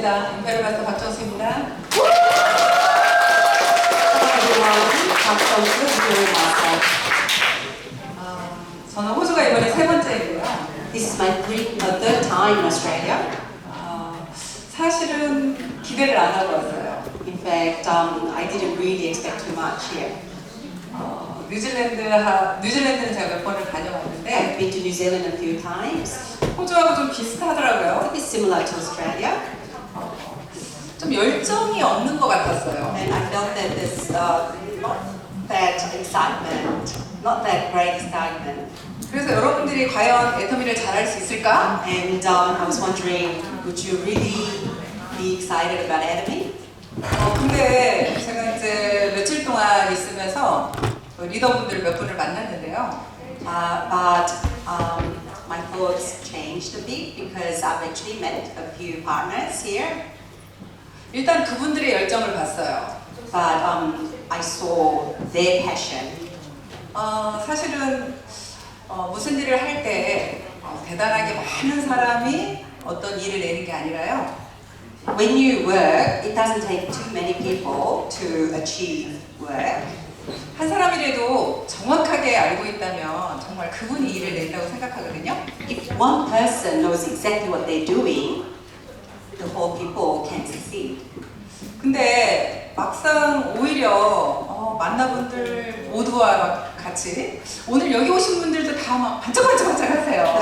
반갑습니다. 임페리얼 마스터 박정수입니다. 박정수 임페리얼 마스터. 저는 호주가 이번에 세 번째이고요. This is my third time in Australia. 사실은 기대를 안 하고 왔어요. In fact, I didn't really expect too much here. 뉴질랜드는 제가 몇 번을 I've 다녀왔는데 been to New Zealand a few times. 호주하고 좀 비슷하더라고요. It's similar to Australia, 좀 열정이 없는 것 같았어요. and I felt that there's not that excitement, not that great excitement. 그래서 여러분들이 과연 애터미를 잘할 수 있을까? And I was wondering, would you really be excited about Atomy? 근데 제가 이제 며칠 동안 있으면서 리더분들 몇 분을 만났는데요. But my thoughts changed a bit because I've actually met a few partners here. 일단 그분들의 열정을 봤어요. But I saw their passion. 사실은 무슨 일을 할 때 대단하게 많은 사람이 어떤 일을 내는 게 아니라요. When you work, it doesn't take too many people to achieve work. 한 사람이라도 정확하게 알고 있다면 정말 그분이 일을 낸다고 생각하거든요. If one person knows exactly what they're doing, the whole people can succeed. 근데 막상 오히려 만나분들 모두와 같이 오늘 여기 오신 분들도 다 막 반짝반짝 하세요.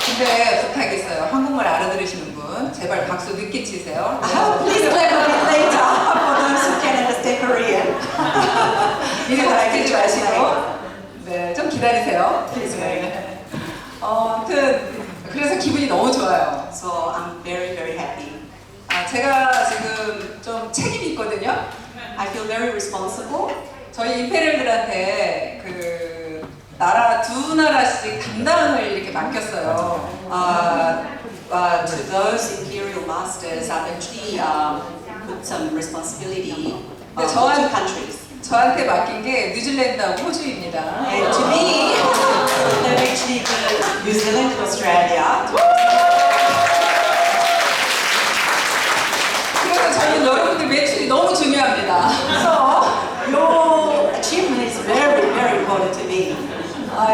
근데 부탁이 있어요. 한국말 알아들으시는 분 제발 박수 늦게 치세요. Please clap a bit later for those who can understand Korean. 이게 다 알지 마시고 좀 기다리세요. 네. 그래서 기분이 너무 좋아요. So I'm very, very happy. 제가 지금 좀 책임이 있거든요. I feel very responsible. 저희 임페리얼들한테 두 나라씩 담당을 이렇게 맡겼어요. To those imperial masters, I've actually put some responsibility 네, to two countries. 저한테 맡긴 게 뉴질랜드하고 호주입니다. And to me, they're actually New Zealand and Australia. 그래서 저는 여러분들 매출이 너무 중요합니다. So your achievement is very, very important to me.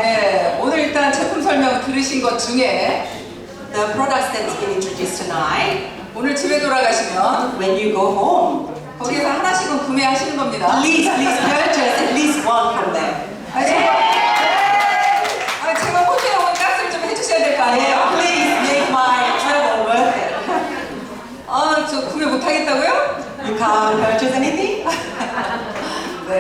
예. 오늘 일단 제품 설명 들으신 것 중에 The products that's been introduced tonight, 오늘 집에 돌아가시면 when you go home, 거기서 하나씩은 구매하시는 겁니다. please purchase at least one from them. 제가 호주에 온 값을 좀 해주셔야 될 거 아니에요? Please make my travel worth it. 저 구매 못 하겠다고요? You can't purchase anything? 네.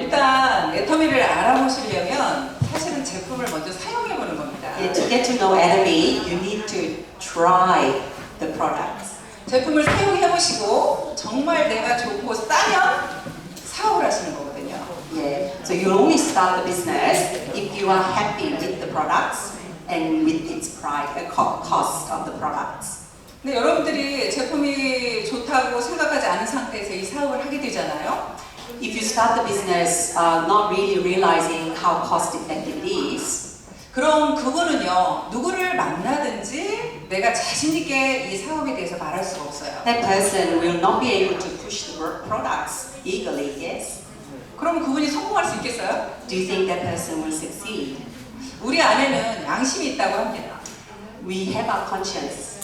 일단 애터미를 알아보시려면 사실은 제품을 먼저 사용해보는 겁니다. To get to know Atomy, you need to try the products. 제품을 사용해보시고 정말 내가 좋고 싸면 사업을 하시는 거거든요. Yeah. So you only start the business if you are happy with the products and with its price, cost of the products. 근데 여러분들이 제품이 좋다고 생각하지 않은 상태에서 이 사업을 하게 되잖아요. If you start the business not really realizing how cost effective it is, 그럼 그분은요 누구를 만나든지 내가 자신 있게 이 사업에 대해서 말할 수가 없어요. that person will not be able to push the products eagerly, yes? 그럼 그분이 성공할 수 있겠어요? Do you think that person will succeed? 우리 안에는 양심이 있다고 합니다. We have our conscience.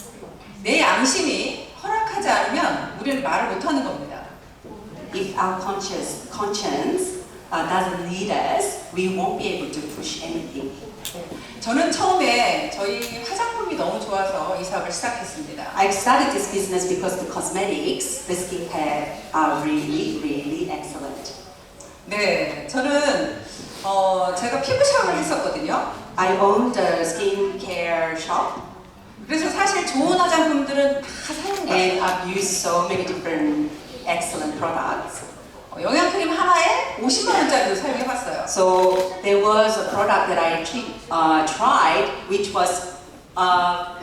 내 양심이 허락하지 않으면 우리는 말을 못하는 겁니다. If our conscience doesn't lead us, we won't be able to push anything. 저는 처음에 저희 화장품이 너무 좋아서 이 사업을 시작했습니다. I started this business because the cosmetics, the skincare are really, really excellent. 네, 저는 제가 피부 샵을 했었거든요. I owned a skincare shop 그래서 사실 좋은 화장품들은 다 사용해봤어요. and I've used so many different excellent products. 영양크림 하나에 50만 원짜리도 사용해봤어요. So there was a product that I actually tried, which was $5,000,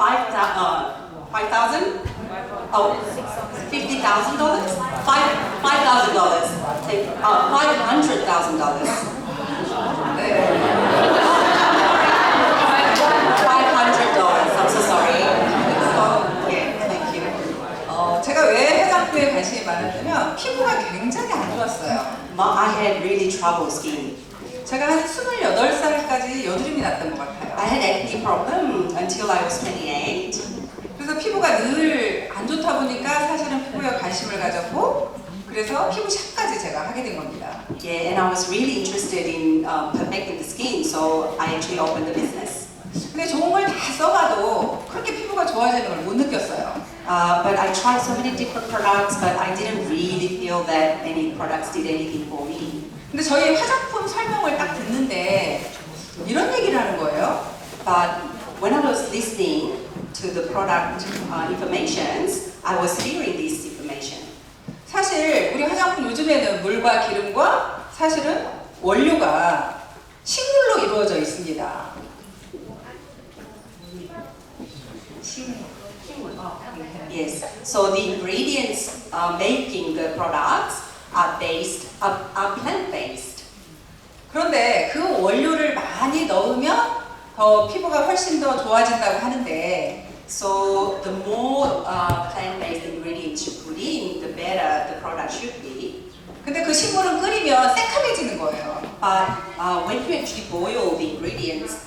$50,000, $5,000, $500,000. 네. I had really trouble skin. 제가 한 28살까지 여드름이 났던 것 같아요. I had acne problem until I was 28. 그래서 피부가 늘 안 좋다 보니까 사실은 피부에 관심을 가졌고 그래서 피부샵까지 제가 하게 된 겁니다. Yeah, and I was really interested in perfecting the skin, so I actually opened the business. 근데 좋은 걸 다 써봐도 그렇게 피부가 좋아지는 걸 못 느꼈어요. But I tried so many different products, but I didn't really feel that any products did anything for me. 근데 저희 화장품 설명을 딱 듣는데 이런 얘기를 하는 거예요. But when I was listening to the product informations, I was hearing this information. 사실 우리 화장품 요즘에는 물과 기름과 사실은 원료가 식물로 이루어져 있습니다. Yes. So the ingredients making the products are plant-based. 그런데 그 원료를 많이 넣으면 더 피부가 훨씬 더 좋아진다고 하는데 So the more plant-based ingredients you put in, the better the product should be. 근데 그 식물은 끓이면 새카매지는 거예요. But when you actually boil the ingredients,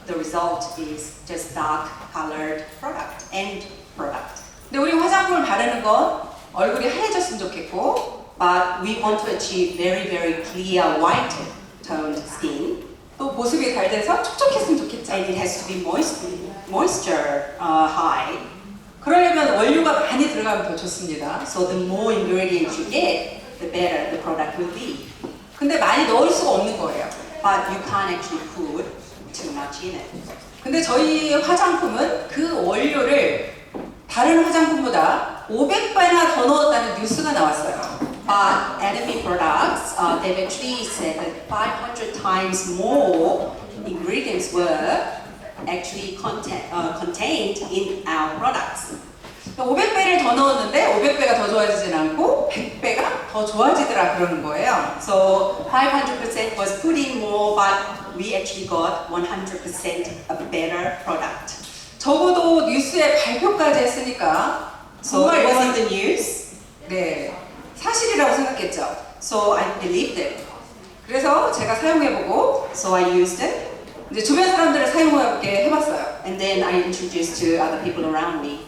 the result is just dark-colored product, end product. 근데 우리 화장품을 바르는 건 얼굴이 하얘졌으면 좋겠고 But we want to achieve very, very clear white-toned skin, 또 보습이 잘 돼서 촉촉했으면 좋겠죠. and it has to be moisture high. 그러려면 원료가 많이 들어가면 더 좋습니다. So the more ingredients you get, the better the product will be. 근데 많이 넣을 수가 없는 거예요. But you can't actually put too much in it. 근데 저희 화장품은 그 원료를 다른 화장품보다 500배나 더 넣었다는 뉴스가 나왔어요. But Enemy products, they've actually said that 500 times more ingredients were actually contained in our products. 500배를 더 넣었는데 500배가 더 좋아지진 않고 100배가 더 좋아지더라 그러는 거예요. So 500% was put in more, but we actually got 100% a better product. 적어도 뉴스에 발표까지 했으니까 So 정말 it was in 이건 the news. 네, 사실이라고 생각했죠. So I believed it. 그래서 제가 사용해보고 So I used it, 이제 주변 사람들을 사용하게 해봤어요. and then I introduced to other people around me.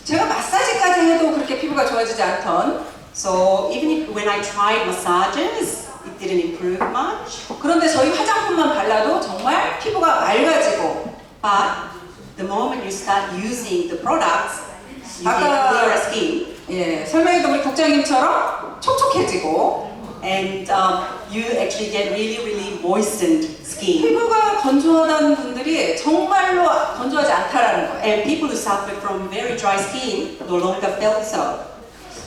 제가 마사지까지 해도 그렇게 피부가 좋아지지 않던 So even if when I tried massages, it didn't improve much. 그런데 저희 화장품만 발라도 정말 피부가 맑아지고 But the moment you start using the products, you get 아까- clearer skin, 예, 설명했던 우리 국장님처럼 촉촉해지고 and you actually get really, really moistened skin. 피부가 건조하다는 분들이 정말로 건조하지 않다라는 거예요. And people who suffer from very dry skin no longer felt so.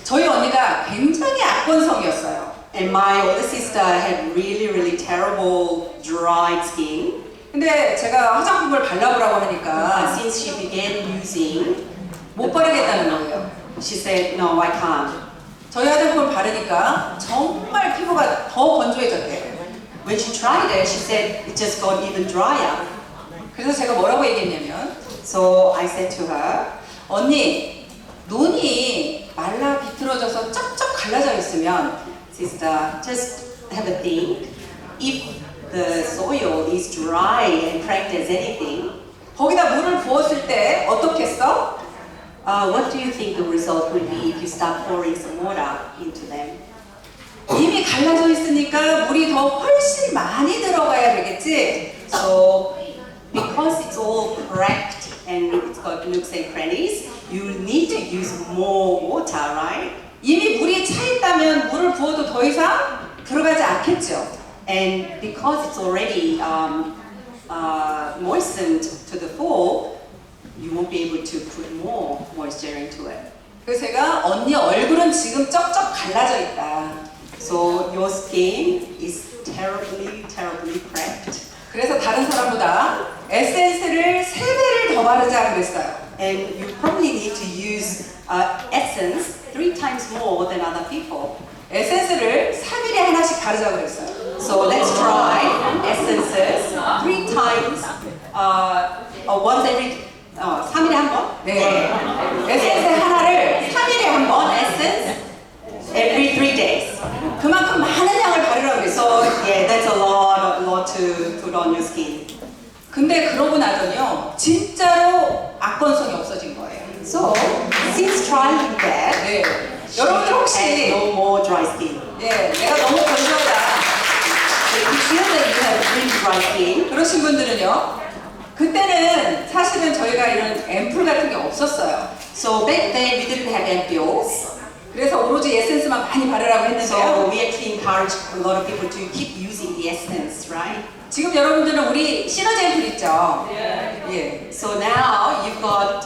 저희 언니가 굉장히 악건성이었어요. And my older sister had really, really terrible dry skin. 근데 제가 화장품을 발라보라고 하니까 Since she began using, 못 바르겠다는 거예요. she said, no, I can't. 저희 화장품을 바르니까 정말 피부가 더 건조해졌대요. When she tried it, she said it just got even drier. 그래서 제가 뭐라고 얘기했냐면 So I said to her, 언니 눈이 말라 비틀어져서 쩍쩍 갈라져 있으면 sister, just have a think. If the soil is dry and cracked as anything, 거기다 물을 부었을 때 어떻겠어? what do you think the result will be if you start pouring some water into them? 이미 갈라져 있으니까 물이 더 훨씬 많이 들어가야 되겠지? So, because it's all cracked and it's got nooks and crannies, you need to use more water, right? 이미 물이 차 있다면 물을 부어도 더 이상 들어가지 않겠죠? And because it's already moistened to the full, you won't be able to put more moisture into it. 그래서 제가 언니 얼굴은 지금 쩍쩍 갈라져 있다. So your skin is terribly, terribly cracked. 그래서 다른 사람보다 에센스를 3배를 더 바르자 그랬어요. And you probably need to use essence 3 times more than other people. 에센스를 3일에 하나씩 바르자 그랬어요. So let's try essences 3 times, once every, 3일에 한 번? 네. 에센스 하나를 3일에 한 번 One essence every 3 days. 그만큼 많은 양을 So yeah, that's a lot to put on your skin. 근데 그러고 나더니요, 진짜로 악건성이 없어진 거예요. So since trying that, 네. she 여러분들 has 혹시 no more dry skin. 예, 내가 너무 건조하다 So if you feel that you have really dry skin, 그러신 분들은요, 그때는 사실은 저희가 이런 앰플 같은 게 없었어요. so back then we didn't have ampoules. 그래서 오로지 에센스만 많이 바르라고 So 했는데요. we actually encourage a lot of people to keep using the essence, right? 지금 여러분들은 우리 시너지 앰플 있죠? 예. So now you've got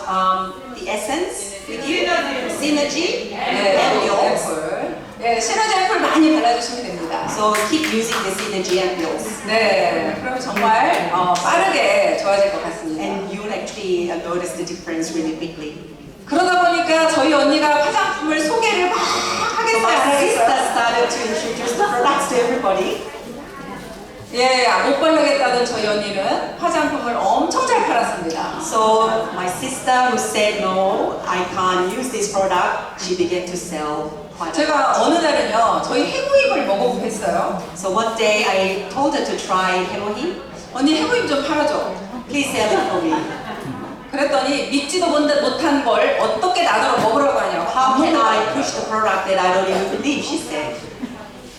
the essence with you, synergy, 네, ampoules. 앰플. 예, 시너지 앰플 많이 발라주시면 됩니다. So keep using the synergy ampoules. 네, 그러면 정말 빠르게 좋아질 것 같습니다. And you'll actually notice the difference really quickly. 그러다 보니까 저희 언니가 화장품을 소개를 막 So 하겠어요, my 안 sister 하겠어요? started to introduce the products to everybody. 예, 못 바르겠다던 저희 언니는 화장품을 엄청 잘 팔았습니다. So my sister who said no, I can't use this product, she began to sell quite a 제가 lot. 어느 날은요, 저희 해무잎을 먹어보고 했어요. So one day I told her to try hemohim. 언니 해무잎 좀 팔아줘. Please sell it for me. 그랬더니 믿지도 못한 걸 어떻게 나더러 먹으라고 하냐고. How can I push the product that I don't even believe, she said.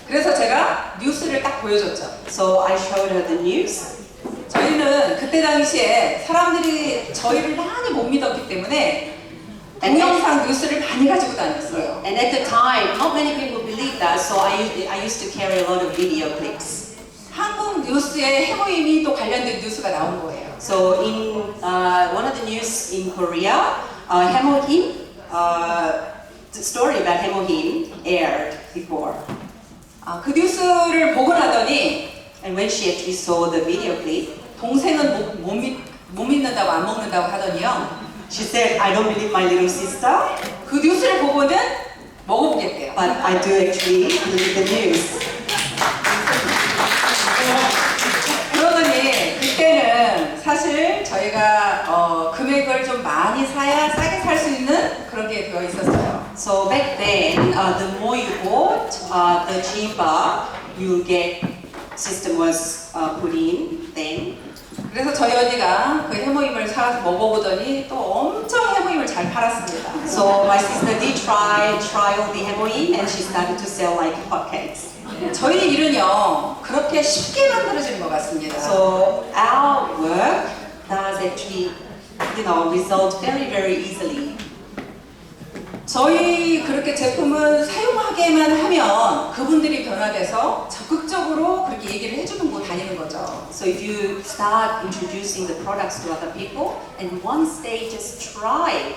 그래서 제가 뉴스를 딱 보여줬죠. So I showed her the news. 저희는 그때 당시에 사람들이 저희를 많이 못 믿었기 때문에 동영상 뉴스를 많이 가지고 다녔어요. And at the time, not many people believed that, so I used to carry a lot of video clips. 한국 뉴스에 해무임이 또 관련된 뉴스가 나온 거예요. So in one of the news in Korea, hemohim, the story about hemohim aired before. 그 뉴스를 보고 나더니 And when she actually saw the video clip, 동생은 못 믿는다고 안 먹는다고 하더니요. she said, I don't believe my little sister, 그 뉴스를 보고는 먹어보겠대요. but I do actually believe the news. 그러더니 그때는 사실 저희가 금액을 좀 많이 사야 싸게 살 수 있는 그런 게 되어 있었어요. So back then, the more you bought, the cheaper you get. System was put in then. 그래서 저희 언니가 그 해모임을 사서 먹어보더니 또 엄청 해모임을 잘 팔았습니다. So my sister did try all the hemoin, and she started to sell like hotcakes. 저희 일은요 그렇게 쉽게 만들어지는 것 같습니다. So our work does actually, result very easily. 저희 그렇게 제품을 사용하게만 하면 그분들이 변화돼서 적극적으로 그렇게 얘기를 해주는 곳 다니는 거죠. So if you start introducing the products to other people, and once they just try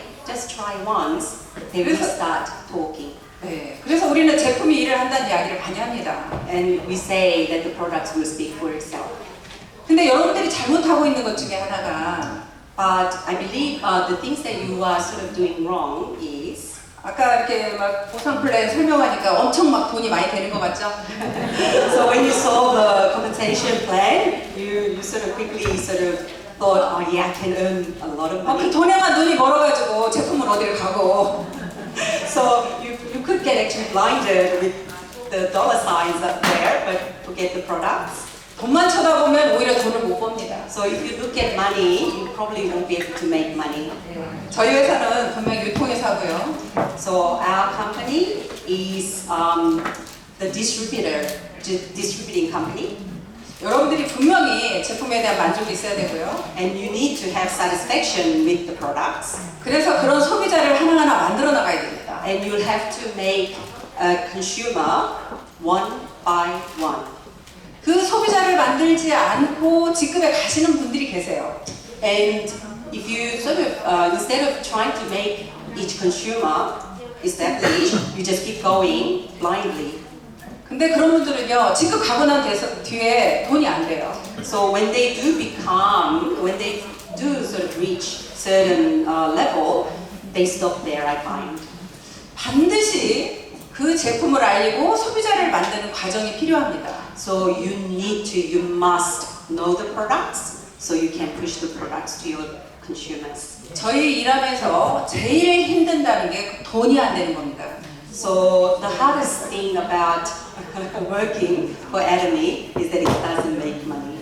once, they will start talking. 네, 그래서 우리는 제품이 일을 한다는 이야기를 많이 합니다. And we say that the products will speak for itself. 근데 여러분들이 잘못하고 있는 것 중에 하나가 But I believe the things that you are sort of doing wrong is 아까 이렇게 막 보상 플랜 설명하니까 엄청 막 돈이 많이 되는 것 같죠? so when you saw the compensation plan, you sort of quickly thought, oh yeah, I can earn a lot of 그 money. 돈에만 눈이 멀어가지고 제품은 어디를 가고 So you could get actually blinded with the dollar signs up there, but forget the products. 돈만 쳐다보면 오히려 돈을 못 법니다. So if you look at money, you probably won't be able to make money. 저희 회사는 분명 유통회사고요. So our company is the distributing company. 여러분들이 분명히 제품에 대한 만족이 있어야 되고요. And you need to have satisfaction with the products. 그래서 그런 소비자를 하나하나 만들어 나가야 됩니다. And you'll have to make a consumer one by one. 그 소비자를 만들지 않고 직급에 가시는 분들이 계세요. And if you sort of, instead of trying to make each consumer established, you just keep going blindly. 근데 그런 분들은요, 직급 가고 난 뒤에 돈이 안 돼요. So when they do sort of reach certain level, they stop there, I find. 반드시 그 제품을 알리고 소비자를 만드는 과정이 필요합니다. So you must know the products, so you can push the products to your consumers. 저희 일하면서 제일 힘든다는 게 돈이 안 되는 겁니다. So the hardest thing about working for Atomy is that it doesn't make money.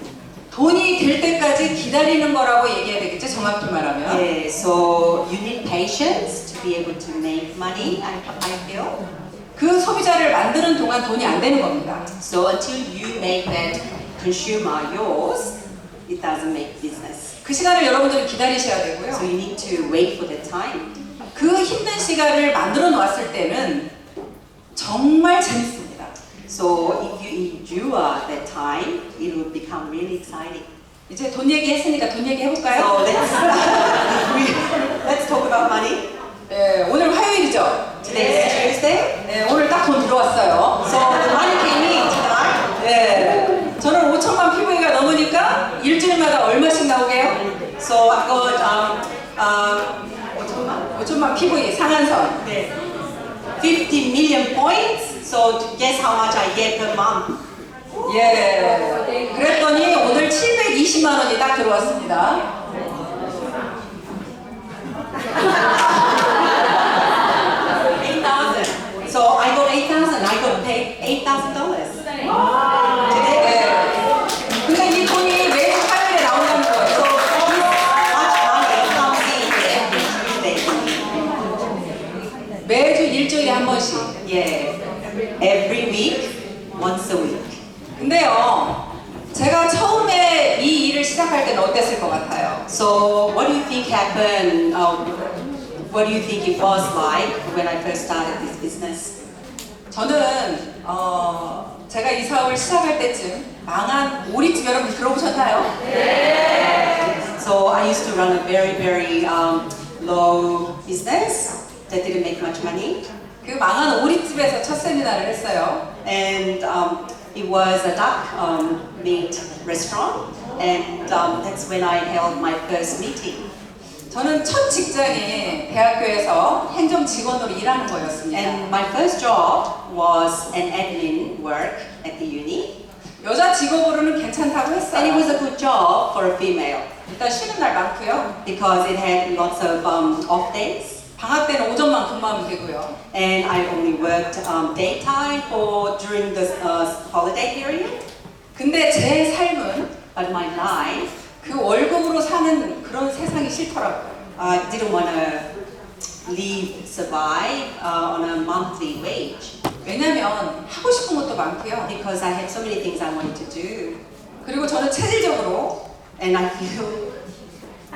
돈이 될 때까지 기다리는 거라고 얘기해야 되겠죠, 정확히 말하면. Yeah, so you need patience to be able to make money, I feel. 그 소비자를 만드는 동안 돈이 안 되는 겁니다. So until you make that consumer yours, it doesn't make business. 그 시간을 여러분들은 기다리셔야 So 되고요. you need to wait for the time. 그 힘든 시간을 만들어 놓았을 때는 정말 재밌습니다. So if you endure that time, it will become really exciting. 이제 돈 얘기했으니까 돈 얘기 해볼까요? So let's talk about money. 네, 오늘 화요일이죠? Today is Tuesday. 네, 오늘 딱 돈 들어왔어요. So the money came in tonight. 네, 저는 5천만 PV가 넘으니까 일주일마다 얼마씩 나오게요? So I got 5천만 PV 상한선. 50 million points. So guess how much I get per month? 예, 그랬더니 오늘 720만 원이 딱 들어왔습니다. 8,000. So I got 8,000. I got paid $8,000 today. 네. 근데 이 돈이 매주 화요일에 나온다는 거예요. So this much money comes in every Tuesday. 매주 일주일에 한 번씩. Yeah, every week, once a week. 근데요, 제가 처음에 이 일을 시작할 때는 어땠을 것 같아요? So what do you think happened? What do you think it was like when I first started this business? 저는 제가 이 사업을 시작할 때쯤 망한 오리집 여러분 들어보셨나요? So I used to run a very low business that didn't make much money, 그 망한 오리집에서 첫 세미나를 했어요. and it was a duck meat restaurant, and that's when I held my first meeting. 저는 첫 직장이 대학교에서 행정 직원으로 일하는 거였습니다. And my first job was an admin work at the uni, 여자 직업으로는 괜찮다고 and it 했어요. was a good job for a female 일단 쉬는 날 많고요. because it had lots of off days. 방학 때는 오전만 근무하면 되고요. And I only worked daytime during the holiday period. 근데 제 삶은 But my life, 그 월급으로 사는 그런 세상이 싫더라고요. I didn't want to survive on a monthly wage 왜냐면 하고 싶은 것도 많고요. because I had so many things I wanted to do. 그리고 저는 체질적으로 And I feel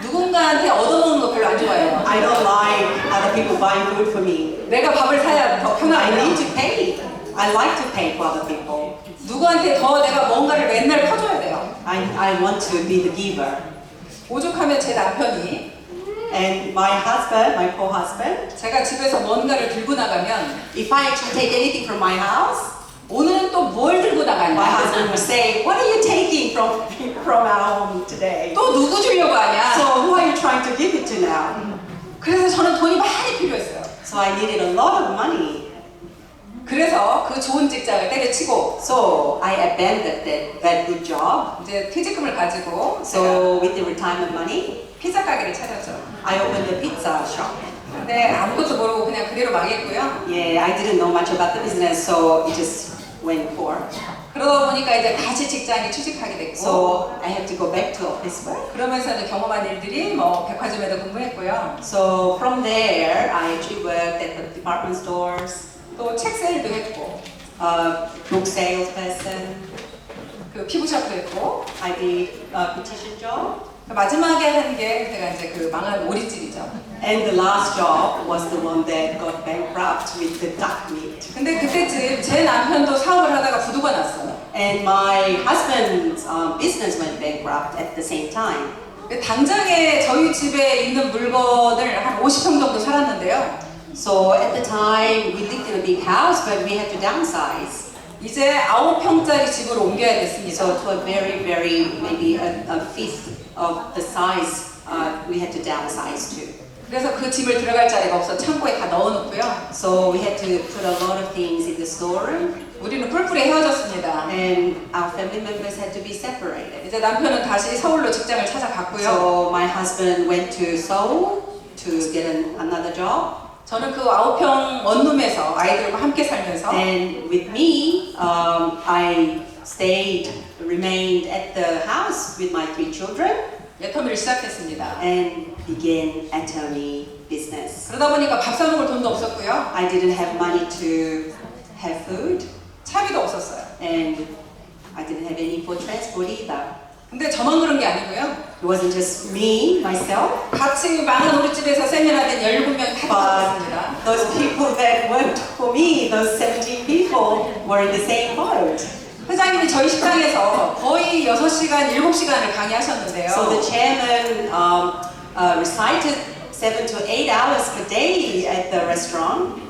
누군가한테 얻어먹는 거 별로 안 좋아해요. I don't like other people buying food for me. 내가 밥을 사야 더 I 편하거든요. need to pay. I like to pay for other people. 누구한테 더 내가 뭔가를 맨날 퍼줘야 돼요. I want to be the giver. 오죽하면 제 남편이 And my husband, my poor husband, 제가 집에서 뭔가를 들고 나가면 if I actually take anything from my house, 오늘은 또 뭘 들고 my 나가냐? husband will say, "What are you taking from our home today?" 또 누구 주려고 하냐? So who are you trying to give it to now? 그래서 저는 돈이 많이 필요했어요. So I needed a lot of money. 그래서 그 좋은 직장을 때려치고 So I abandoned that good job. 이제 퇴직금을 가지고 So with the retirement money, 피자 가게를 차렸죠. I opened a pizza shop. 근데 아무것도 모르고 그냥 그대로 망했고요. Yeah, I didn't know much about the business, so it just went poor. 그러다 보니까 이제 다시 직장에 취직하게 됐고 So I had to go back to office work. 그러면서 이제 경험한 일들이 뭐 백화점에도 근무했고요. So from there, I actually worked at the department stores, 또 책 세일도 했고 book salesperson. 그 피부샵도 했고 I did a beautician job. 마지막에 한 게 제가 이제 그 망한 오리집이죠. And the last job was the one that got bankrupt with the duck meat. 근데 그때쯤 제 남편도 사업을 하다가 부도가 났어요. And my husband's business went bankrupt at the same time. 당장에 저희 집에 있는 물건을 한 50평 정도 살았는데요. So at the time, we lived in a big house, but we had to downsize. 이제 9평짜리 집으로 옮겨야 됐습니다. So to a very, maybe a fifth of the size, we had to downsize to. 그래서 그 집을 들어갈 자리가 없어 창고에 다 넣어놓고요. So we had to put a lot of things in the storeroom, 우리는 뿔뿔이 헤어졌습니다. and our family members had to be separated. 이제 남편은 다시 서울로 직장을 찾아갔고요. So my husband went to Seoul to get another job. 저는 그 9평 원룸에서 아이들과 함께 살면서 And with me, I remained at the house with my 3 children 애터미를 시작했습니다. and began attorney business. 그러다 보니까 밥 사 먹을 돈도 없었고요. I didn't have money to have food 차비도 없었어요. and I didn't have any for transport either. 근데 저만 그런 게 아니고요. It wasn't just me, myself, 같이 망한 우리 집에서 세미나된 17명 다 있었습니다. but those people that worked for me, those 17 people, were in the same boat. 회장님이 저희 식당에서 거의 6시간, 7시간을 강의하셨는데요. So the chairman recited 7 to 8 hours per day at the restaurant,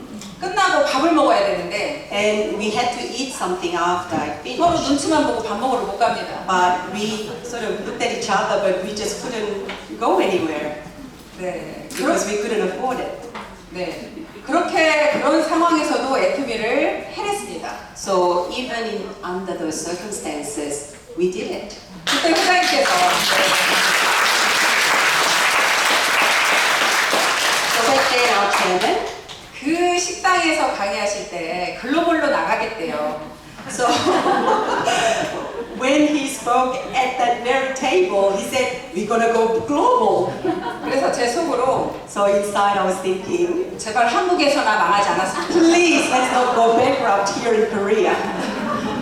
끝나고 밥을 먹어야 되는데 and we had to eat something after I 서로 finished. 눈치만 보고 밥 먹으러 못 갑니다. But we sort of looked at each other, but we just couldn't go anywhere 네. because we couldn't afford it. 네. 그렇게 그런 상황에서도 애터미를 해냈습니다. So even under those circumstances, we did it. 그때 회장님께서 So back then, our chairman, 그 식당에서 강의하실 때 글로벌로 나가겠대요. so when he spoke at that very table, he said, "We're gonna go global." 그래서 제 속으로 So inside, I was thinking, 제발 한국에서나 망하지 않았으면 please, let's not go bankrupt here in Korea.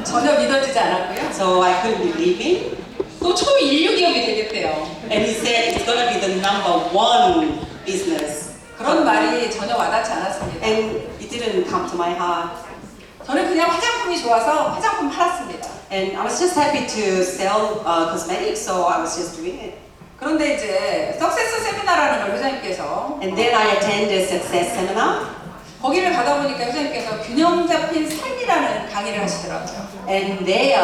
전혀 믿어지지 않았고요. So I couldn't believe him. 또 초인류 기업이 되겠대요. And he said it's gonna be the #1 business. 그런 말이 전혀 와닿지 않았습니다. And it didn't come to my heart. 저는 그냥 화장품이 좋아서 화장품 팔았습니다. And I was just happy to sell cosmetics, so I was just doing it. 그런데 이제 석세스 세미나라는 걸 회장님께서 And then I attended a success seminar, 거기를 가다 보니까 회장님께서 균형 잡힌 삶이라는 강의를 하시더라고요. and there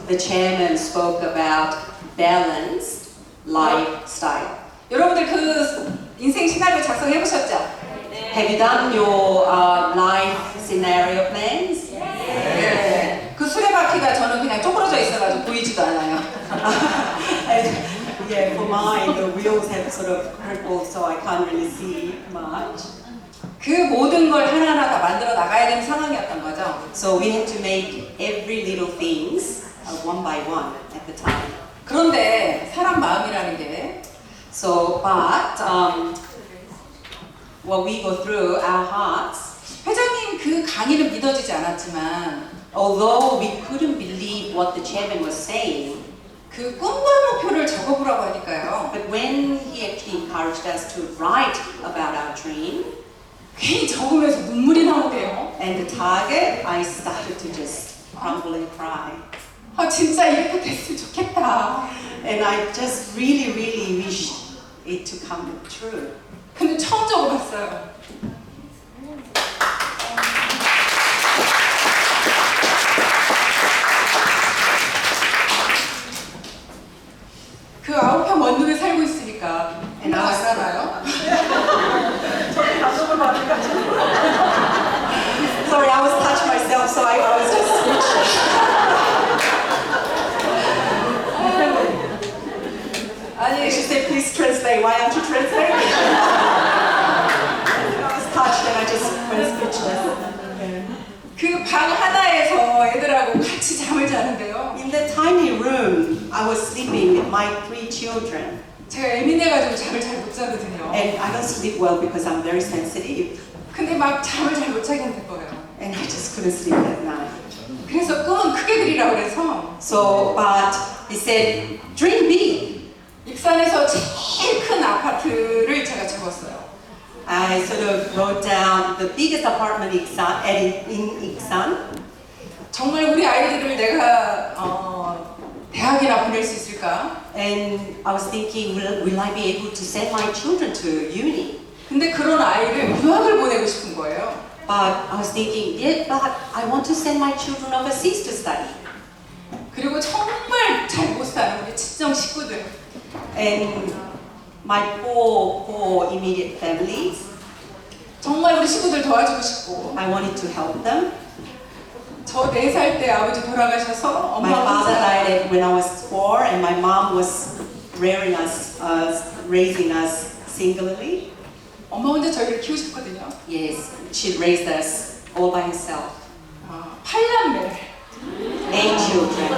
the chairman spoke about balanced lifestyle. 여러분들 그 인생 시나리오 작성해 보셨죠? Have you done your life scenario plans? 네. 그 수레바퀴가 저는 그냥 쪼그러져 있어가지고 보이지도 않아요. And yeah, for mine, the wheels have sort of crippled, so I can't really see much. 그 모든 걸 하나하나 다 만들어 나가야 되는 상황이었던 거죠. So we had to make every little things one by one at the time. 그런데 사람 마음이라는 게 So, but what we go through our hearts, 회장님 그 강의는 믿어지지 않았지만 although we couldn't believe what the chairman was saying, 그 꿈과 목표를 적어보라고 하니까요. but when he actually encouraged us to write about our dream 괜히 적으면서 눈물이 나오대요. and the target, I started to just crumble and cry. 아 진짜 이렇게 됐으면 좋겠다. And I just really, really wish it to come true. 근데 처음 적어봤어요. 그 9평 원룸에 살고 있으니까 And I was- 알아요? Sorry, I was touched myself, so I was just speechless. 아니 She said, please translate. Why aren't you translating? I was touched and I just went speechless. 그 방 하나에서 애들하고 같이 잠을 자는데요. In that tiny room, I was sleeping with my 3 children. 제가 예민해가지고 잠을 잘 못 자거든요. And I don't sleep well because I'm very sensitive. 근데 막 잠을 잘 못 자겠는 거예요. And I just couldn't sleep that night. 그래서 꿈은 크게 그리라고 그래서 So, but he said, dream big. 익산에서 제일 큰 아파트를 제가 적었어요. I sort of wrote down the biggest apartment in Iksan. 정말 우리 아이들을 내가 대학이나 보낼 수 있을까? And I was thinking, will I be able to send my children to uni? 근데 그런 아이를 유학을 보내고 싶은 거예요. But I was thinking, yeah, but I want to send my children overseas to study. 그리고 정말 잘 못 사는 우리 친정 식구들. And my poor immediate families, 정말 우리 식구들 도와주고 싶고. I wanted to help them. 저 4살 때 아버지 돌아가셔서 My 엄마 father 혼자 died when I was 4 and my mom was rearing us, raising us singularly. 엄마 혼자 저희를 키우셨거든요. Yes, she raised us all by herself. 8남매. 8 children.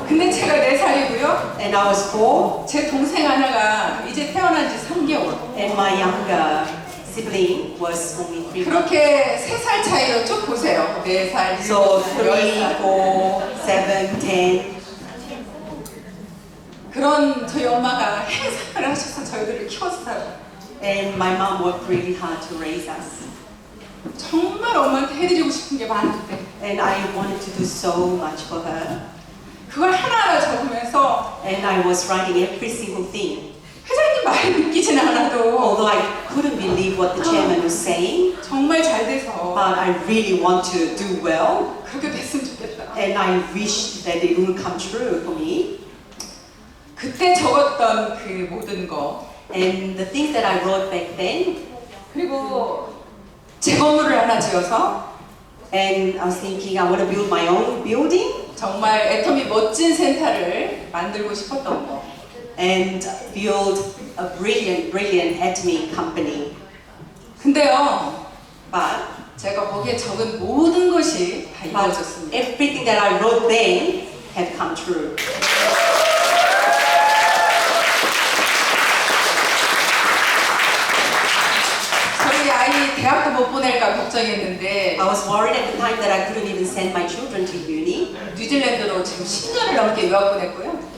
근데 제가 4살이고요. And I was 4, 제 동생 하나가 이제 태어난 지 3개월. and my younger sibling was only 3 months. 그렇게 3살 차이로 쭉 보세요. 4살, So 3, 10살. 4, 7, 10. 그런 저희 엄마가 행사를 하셔서 저희들을 키웠어요. And my mom worked really hard to raise us. 정말 엄마한테 해드리고 싶은 게 많은데 And I wanted to do so much for her. 그걸 하나하나 적으면서 And I was writing every single thing. 회장님 말을 믿기진 않아도 Although I couldn't believe what the chairman was saying, 정말 잘 돼서 but I really want to do well. 그렇게 됐으면 좋겠다. And I wish that it would come true for me. 그때 적었던 그 모든 거 And the things that I wrote back then, 그리고 제 건물을 하나 지어서 and I was thinking I want to build my own building 정말 애터미 멋진 센터를 만들고 싶었던 거 and build a brilliant atomic company. 근데요 But 제가 거기에 적은 모든 것이 다 이루어졌습니다. everything that I wrote then have come true. 저희 아이 대학도 못 보낼까 걱정했는데 I was worried at the time that I couldn't even send my children to uni. 뉴질랜드로 지금 10년을 넘게 유학 보냈고요.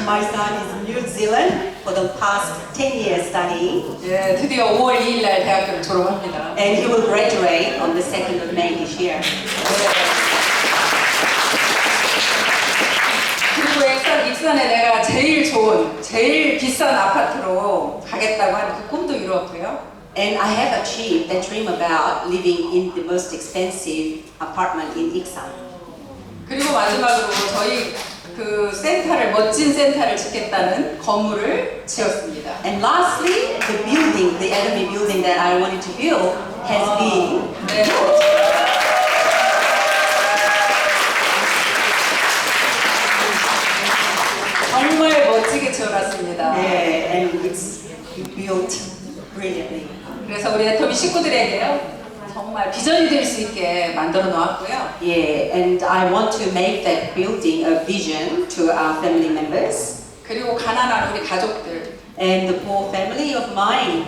My son is in New Zealand for the past 10 years studying, 예, 드디어 5월 2일 날 대학교를 졸업합니다. and he will graduate on the 2nd of May this year. 그리고 익산에 내가 제일 좋은, 제일 비싼 아파트로 가겠다고 하는 그 꿈도 이루었고요. And I have achieved that dream about living in the most expensive apartment in Iksan. 그리고 마지막으로 저희 그 센터를, 멋진 센터를 짓겠다는 건물을 지었습니다. And lastly, the building, the academy building that I wanted to build has been. 네. 정말 멋지게 지어놨습니다. Yeah, and it's built brilliantly. 그래서 우리 애터미 식구들에게요. 정말 비전이 될 수 있게 만들어 놓았고요. Yeah, and I want to make that building a vision to our family members 그리고 가난한 우리 가족들, and the poor family of mine.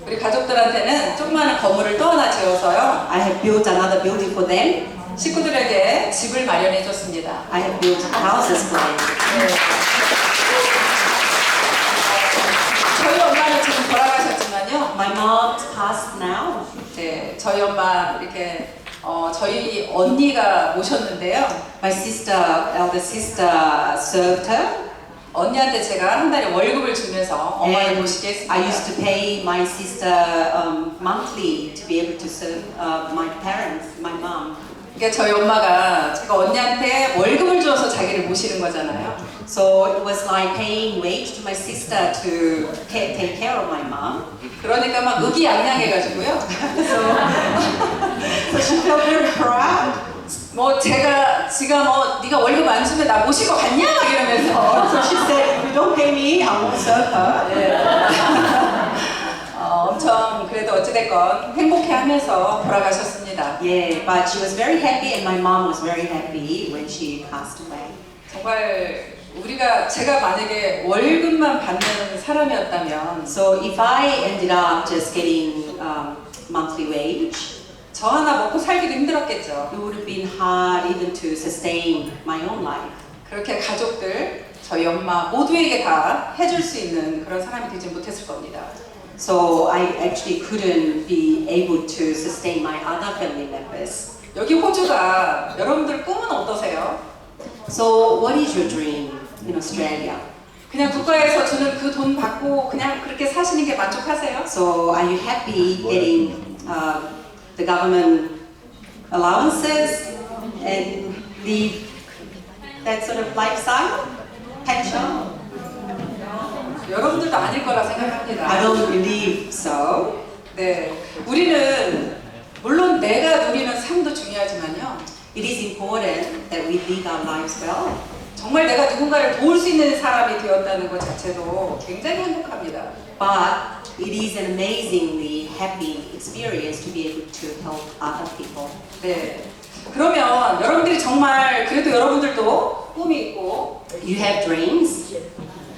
우리 가족들한테는 조그마한 건물을 또 하나 지어서요. I have built another building for them. 식구들에게 집을 마련해 줬습니다. I have built houses for them. 네. 저희 엄마는 지금 돌아가셨지만요. My mom passed now. 네, 저희 엄마 이렇게 저희 언니가 모셨는데요. My sister, elder sister, served her. 언니한테 제가 한 달에 월급을 주면서 엄마를 And 모시게 했습니다. I used to pay my sister monthly to be able to serve my parents, my mom. 그러니까 저희 엄마가 제가 언니한테 월급을 줘서 자기를 모시는 거잖아요. So it was like paying wage to my sister to take care of my mom. 그러니까 막 의기양양해가지고요. So she felt very proud. 뭐 제가 지가 뭐 네가 월급 안 주면 나 모실 거 같냐 막 이러면서 So she said, if you don't pay me, I won't serve her. 엄청 그래도 어찌됐건 행복해하면서 돌아가셨습니다. Yeah, but she was very happy, and my mom was very happy when she passed away. 정말 제가 만약에 월급만 받는 사람이었다면 So if I ended up just getting monthly wage, 저 하나 먹고 살기도 힘들었겠죠. it would have been hard even to sustain my own life. 그렇게 가족들, 저희 엄마 모두에게 다 해줄 수 있는 그런 사람이 되지 못했을 겁니다. So I actually couldn't be able to sustain my other family members. 여기 호주가 여러분들 꿈은 어떠세요? So what is your dream in Australia? 그냥 국가에서 주는 그 돈 받고 그냥 그렇게 사시는 게 만족하세요? So are you happy getting the government allowances and live that sort of lifestyle? Pension? 여러분들도 아닐 거라 생각합니다. I don't believe so. 네, 우리는 물론 내가 누리는 삶도 중요하지만요. It is important that we live our lives well. 정말 내가 누군가를 도울 수 있는 사람이 되었다는 것 자체도 굉장히 행복합니다. But it is an amazingly happy experience to be able to help other people. 네. 그러면 여러분들이 정말 그래도 여러분들도 꿈이 있고 You have dreams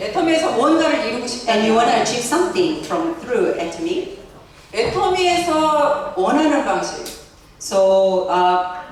애터미에서 무언가를 이루고 and you want to 싶다면 achieve something from through Atomy. 애터미에서 원하는 방식 So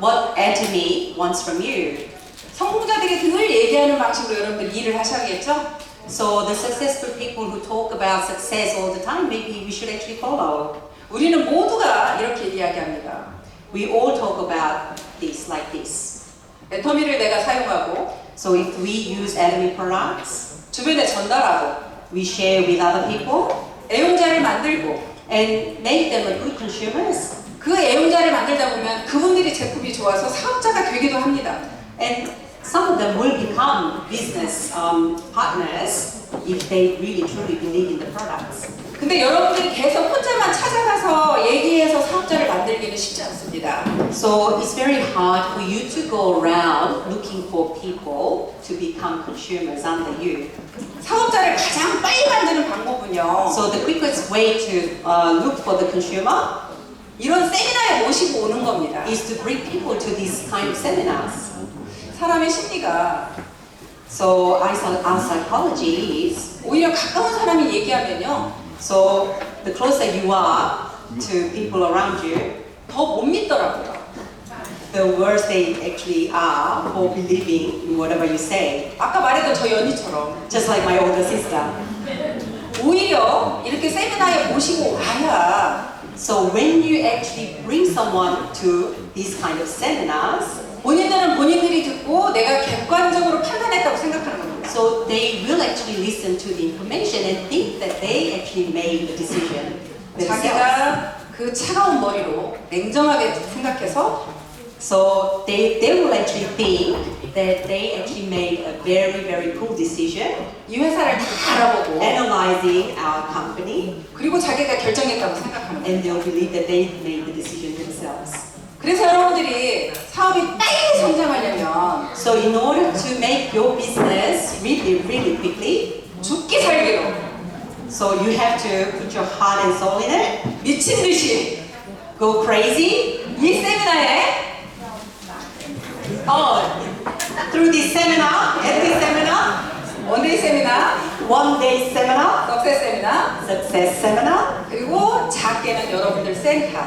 what Atomy wants from you. 성공자들이 늘 얘기하는 방식으로 여러분들 일을 하셔야겠죠? So the successful people who talk about success all the time, maybe we should actually follow. 우리는 모두가 이렇게 이야기합니다. We all talk about this like this. 애터미를 내가 사용하고 So if we use Atomy products, 주변에 전달하고 we share with other people 애용자를 만들고 and make them a good consumers. 그 애용자를 만들다 보면 그분들이 제품이 좋아서 사업자가 되기도 합니다. And some of them will become business partners if they really truly believe in the products. 근데 여러분들이 계속 혼자만 찾아가서 얘기해서 사업자를 만들기는 쉽지 않습니다. So it's very hard for you to go around looking for people to become consumers under you. 사업자를 가장 빨리 만드는 방법은요. So the quickest way to look for the consumer 이런 세미나에 모시고 오는 겁니다. is to bring people to these kind of seminars. 사람의 심리가 So our psychology is, 오히려 가까운 사람이 얘기하면요. so the closer you are to people around you, 더 못 믿더라고요. the worse they actually are for believing in whatever you say. 아까 말했던 저 연희처럼 Just like my older sister. 오히려 이렇게 세미나에 모시고 와야 So when you actually bring someone to these kind of seminars, 본인들은 본인들이 듣고 내가 객관적으로 판단했다고 생각하는 겁니다. so they will actually listen to the information and think that they actually made the decision themselves. 자기가 그 차가운 머리로 냉정하게 생각해서 So they will actually think that they actually made a very, very cool decision, 이 회사를 다 알아보고 analyzing our company, 그리고 자기가 결정했다고 생각하는 거예요. and they'll believe that they made the decision themselves. 그래서 여러분들이 사업이 빨리 성장하려면 So in order to make your business really, really quickly, 죽기 살기로 so you have to put your heart and soul in it, 미친 듯이 go crazy. 이 세미나에 Through this seminar, at this seminar, 원데이 세미나, one day seminar, 석세스 세미나, success seminar, 그리고 작게는 여러분들 센터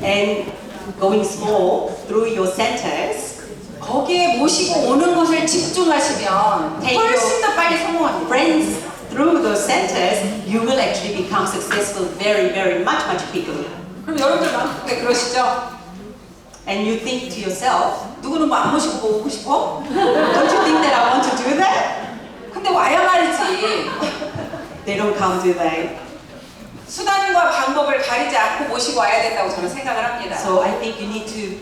and going small through your centers, 거기에 모시고 오는 것을 집중하시면 훨씬 더 빨리 성공합니다. friends through those centers, you will actually become successful very, very much, much quickly. 그럼 여러분들 마음속에 그러시죠? And you think to yourself, 누구는 뭐 안 모시고 오고 싶어? don't you think that I want to do that? 근데 와야 말이지. They don't come, do they? 수단과 방법을 가리지 않고 모시고 와야 된다고 저는 생각을 합니다. So I think you need to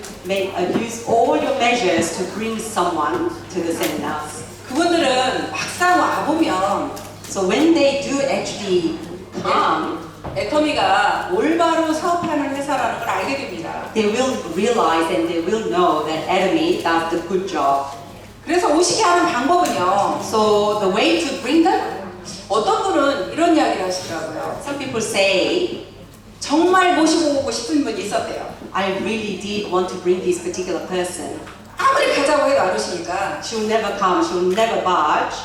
use all your measures to bring someone to the seminars. 그분들은 막상 와보면 So when they do actually come, 애터미가 올바로 사업하는 회사라는 걸 알게 됩니다. they will realize and they will know that Atomy does the good job. 그래서 오시게 하는 방법은요. So the way to bring them, 어떤 분은 이런 이야기를 하시더라고요. some people say, 정말 모시고 오고 싶은 분이 있었대요. I really did want to bring this particular person. 아무리 가자고 해도 안 오시니까 She'll never come, she'll never budge.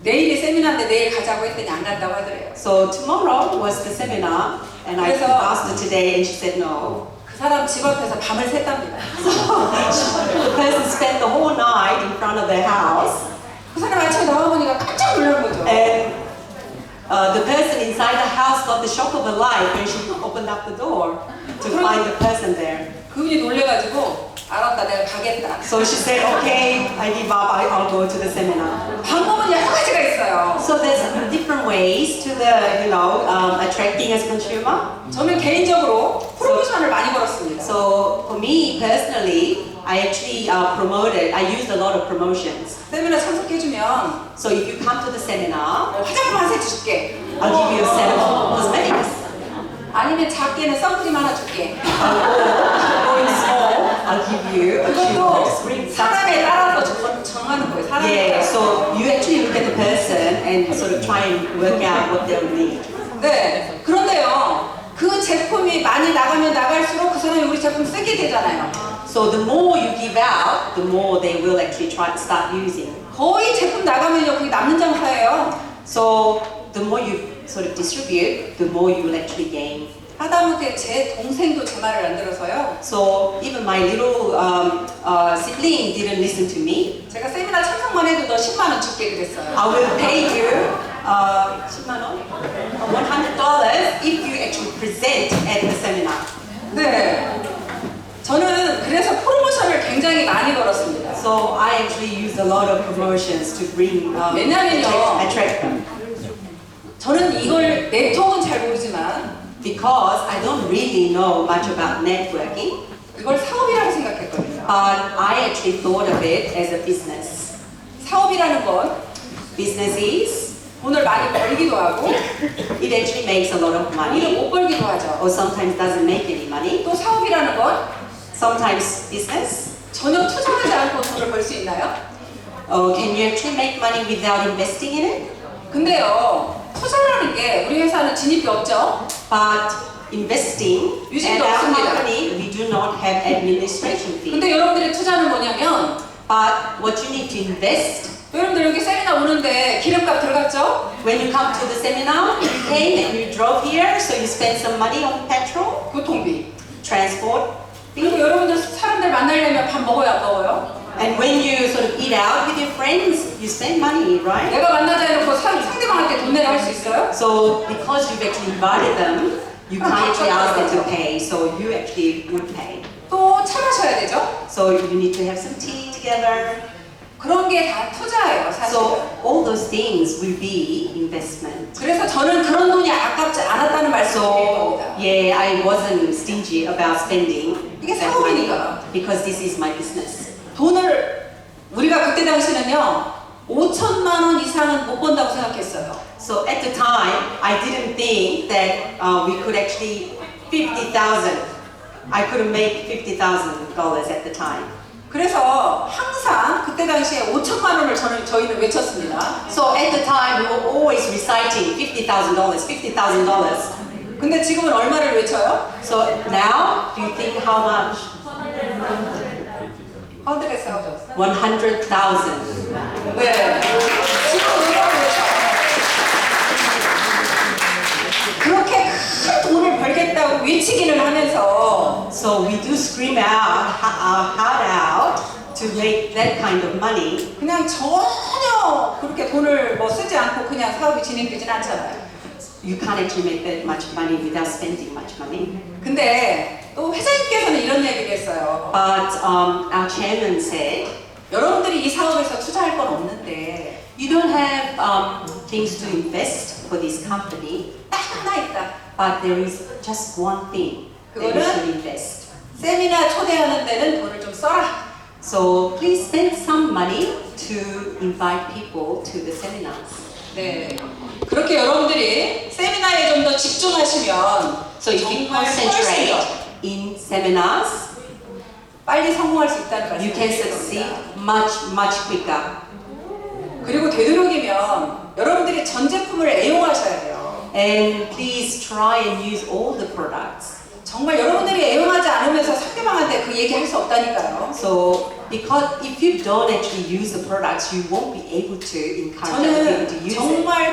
내일이 세미나인데 내일 가자고 했더니 안 간다고 하더래요. So tomorrow was the seminar and I 그래서- asked her today and she said no. 그 사람 집 앞에서 밤을 샜답니다. The person spent the whole night in front of their house 그 사람 아침에 나와보니까 깜짝 놀란 거죠. and the person inside the house got the shock of her life when she opened up the door to find the person there. 그분이 놀래가지고 알았다 내가 가겠다. So she said, okay, I give up, I'll go to the seminar. 방법은 여러 가지가 있어요. So there's different ways to the, attracting as a consumer. 저는 개인적으로 프로모션을 많이 걸었습니다. So for me personally, I actually I used a lot of promotions. 세미나 참석해주면 So if you come to the seminar, 화장품 한 세트 줄게. I'll give you a set of cosmetics. 아니면 작게는 선크림 하나 줄게. Going small, I'll give you a tube of 그것도 spring 사람에 sunscreen. 따라서 정하는 거예요. 사람에 Yeah, 따라서. so you actually look at the person and sort of try and work out what they'll need. 네. 그런데 그 제품이 많이 나가면 나갈수록 그 사람이 우리 제품 쓰게 되잖아요. So the more you give out, the more they will actually try to start using. 거의 제품 나가면요, 그게 남는 장사예요. So the more you sort of distribute, the more you will actually gain. 하다못해 제 동생도 제 말을 안 들어서요. So even my little sibling didn't listen to me. 제가 세미나 참석만 해도 너 10만 원 줄게 그랬어요. I will pay you 10만 원? $100 if you actually present at the seminar. 네. 저는 그래서 프로모션을 굉장히 많이 걸었습니다. So I actually used a lot of promotions to bring 왜냐면요. attract them. 저는 이걸 네트워크는 잘 모르지만 Because I don't really know much about networking, 이걸 사업이라고 생각했거든요. but I actually thought of it as a business. 사업이라는 건 Business is, 돈을 많이 벌기도 하고 it actually makes a lot of 돈을 money, 못 벌기도 하죠. or sometimes doesn't make any money. 또 사업이라는 건 Sometimes business, 전혀 투자하지 않고 돈을 벌 수 있나요? can you actually make money without investing in it? 근데요, 투자라는 게 우리 회사는 진입비 없죠? But investing 유지도 at our 없습니다. company, we do not have administration fee. 근데 여러분들의 투자는 뭐냐면 But what you need to invest, 여러분들 여기 세미나 오는데 기름값 들어갔죠? when you come to the seminar, you came and you drove here, so you spend some money on petrol, 교통비. transport, 그리고 여러분들 사람들 만나려면 밥 먹어요, 안 먹어요? and when you sort of eat out with your friends, you spend money, right? 내가 만나자 해놓고 상대방한테 돈 내라 할 수 있어요? So because you've actually invited them, you can't actually ask them to pay, so you actually would pay. 또 차 마셔야 되죠? So you need to have some tea together. 그런 게 다 투자예요, 사실. So all those things will be investment. 그래서 저는 그런 돈이 아깝지 않았다는 말씀을 드린 So 겁니다. yeah, I wasn't stingy about spending 이게 that money 사업이니까. because this is my business. 돈을 우리가 그때 당시는요 5천만 원 이상은 못 번다고 생각했어요. So at the time, I didn't think that we could actually 50,000. I couldn't make $50,000 at the time. 그래서 항상 그때 당시에 5천만 원을 저희는 외쳤습니다. So at the time, we were always reciting $50,000, $50,000. 근데 지금은 얼마를 외쳐요? So now, do you think how much? 100,000. 100,000. 네. 지금 얼마를 외쳐요? 그렇게 큰 돈을 벌겠다고 외치기는 하면서 So we do scream out, our heart out to make that kind of money. 그냥 전혀 그렇게 돈을 뭐 쓰지 않고 그냥 사업이 진행되진 않잖아요. You can't actually make that much money without spending much money. 근데 또 회장님께서는 이런 얘기를 했어요. But our chairman said, 여러분들이 이 사업에서 투자할 건 없는데 you don't have things to invest for this company, 딱 하나 있다. but there is just one thing that you should invest. 세미나 초대하는 데는 돈을 좀 써라. So please spend some money to invite people to the seminars. 네. 그렇게 여러분들이 세미나에 좀 더 집중하시면 So if you 정말 concentrate 훨씬 더 in seminars, 빨리 성공할 수 있다는 you can succeed much quicker. 그리고 되도록이면 여러분들이 전 제품을 애용하셔야 돼요. And please try and use all the products. 정말 여러분들이 애용하지 않으면서 상대방한테 그 얘기 할 수 없다니까요. So because if you don't actually use the products, you won't be able to encourage other people to 저는 use it. 정말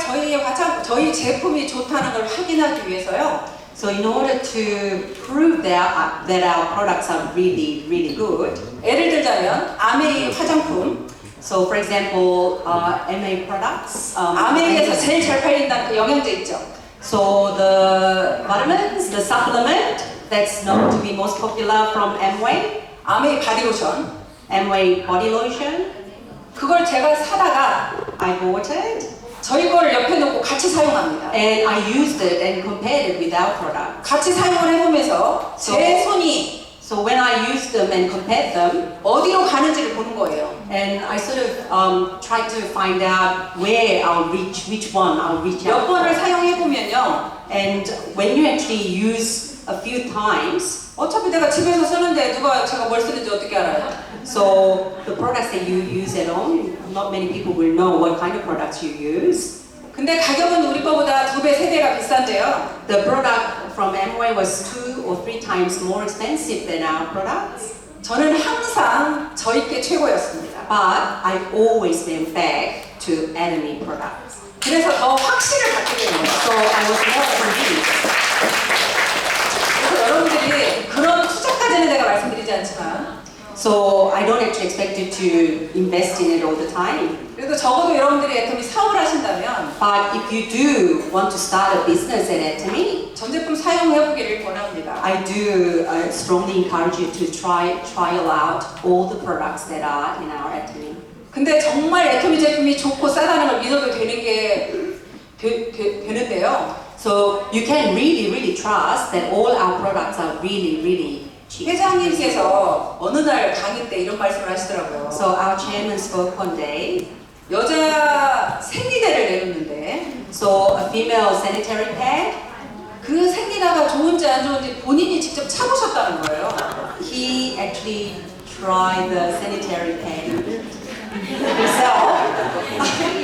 저희 제품이 좋다는 걸 확인하기 위해서요. So in order to prove that our products are really good, 예를 들자면 아메이 화장품, so for example, MA products, 아메이에서 제일 잘 팔린다는 그 영양제 있죠. so the vitamins, the supplement that's known to be most popular from Amway, 아메이 바디로션. Amway body lotion, 그걸 제가 사다가 I bought it 저희 거를 옆에 놓고 같이 사용합니다. and I used it and compared it with our product. 같이 사용을 해보면서 제 손이 So when I used them and compared them, 어디로 가는지를 보는 거예요. and I sort of tried to find out where I'll reach, which one I'll reach 몇 out. 번을 사용해보면요. And when you actually use a few times, 어차피 내가 집에서 쓰는데 누가 제가 뭘 쓰는지 어떻게 알아요? so the products that you use at home, not many people will know what kind of products you use. 근데 가격은 우리 거보다 2배, 3배가 비싼데요. The product from Amway was 2 or 3 times more expensive than our products. 저는 항상 저희께 최고였습니다. But I always went back to enemy products. 그래서 더 확신을 갖게 된 거예요. So I was more convinced. 그래서 여러분들이 그런 투자까지는 내가 말씀드리지 않지만 So I don't actually expect you to invest in it all the time. 그래도 적어도 여러분들이 애터미 사업을 하신다면 But if you do want to start a business at Atomy, 전 제품 사용해 보기를 권합니다. I do strongly encourage you to trial out all the products that are in our Atomy. 근데 정말 애터미 제품이 좋고 싸다는 걸 믿어도 되는 게 되는데요. So you can really trust that all our products are really cheap. 회장님께서 어느 날 강의 때 이런 말씀을 하시더라고요. So our chairman spoke one day. 여자 생리대를 내놓는데 So a female sanitary pad. 그 생리대가 좋은지 안 좋은지 본인이 직접 차보셨다는 거예요. He actually tried the sanitary pad himself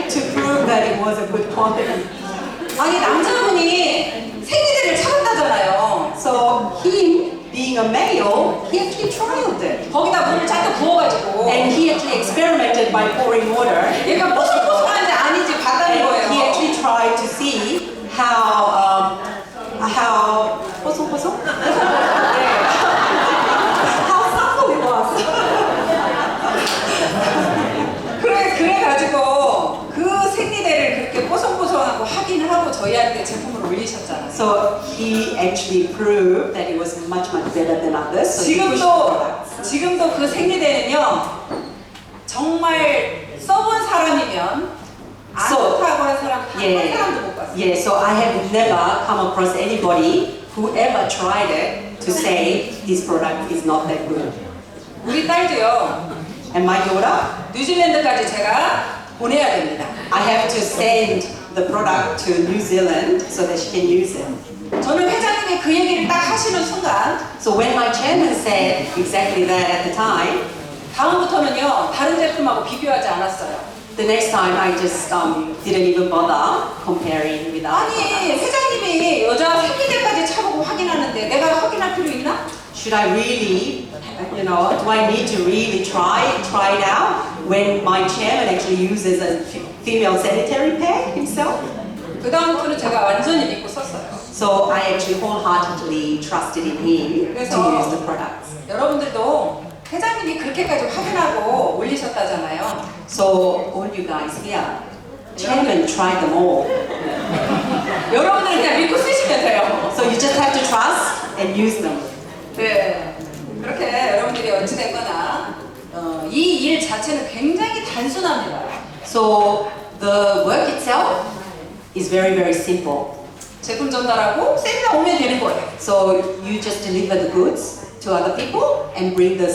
to prove that it was a good quality. 아니 남자분이 생리대를 차본다잖아요. So him being a male, he actually trialed it. 거기다 물을 잔뜩 부어가지고 And he actually experimented by pouring water. 얘가 뽀송뽀송한지 아닌지 봤다는 And 거예요. he actually tried to see how 뽀송뽀송? How supple it was. 그래가지고 그 생리대를 그렇게 뽀송뽀송하고 확인하고 저희한테 제품을 올리셨잖아요. So he actually proved that it was much better than others. So he pushed the products. 지금도 그 생리대는요 정말 써본 사람이면 안 So, 좋다고 한 사람 한 사람도 못 봤어요. Yeah, so I have never come across anybody who ever tried it to say this product is not that good. 우리 딸도요 And my daughter, 뉴질랜드까지 제가 보내야 됩니다. I have to send the product to New Zealand so that she can use it. 저는 회장님이 그 얘기를 딱 하시는 순간 So when my chairman said exactly that at the time, 다음부터는요 다른 제품하고 비교하지 않았어요. the next time I just didn't even bother comparing with other 아니 products. 회장님이 여자 생리대까지 차보고 확인하는데 내가 확인할 필요 있나? Should I really, do I need to really try it out when my chairman actually uses a female sanitary pad himself? 그 다음부터는 제가 완전히 믿고 썼어요. So I actually wholeheartedly trusted in him to use the products. 여러분들도 회장님이 그렇게까지 확인하고 올리셨다잖아요. So all you guys here, chairman tried them all. 여러분들은 그냥 믿고 쓰시면 돼요. So you just have to trust and use them. 네, 그렇게 여러분들이 어찌됐거나 이 일 자체는 굉장히 단순합니다. So the work itself is very simple. 제품 전달하고 세미나 오면 되는 거예요. So you just deliver the goods to other people and bring them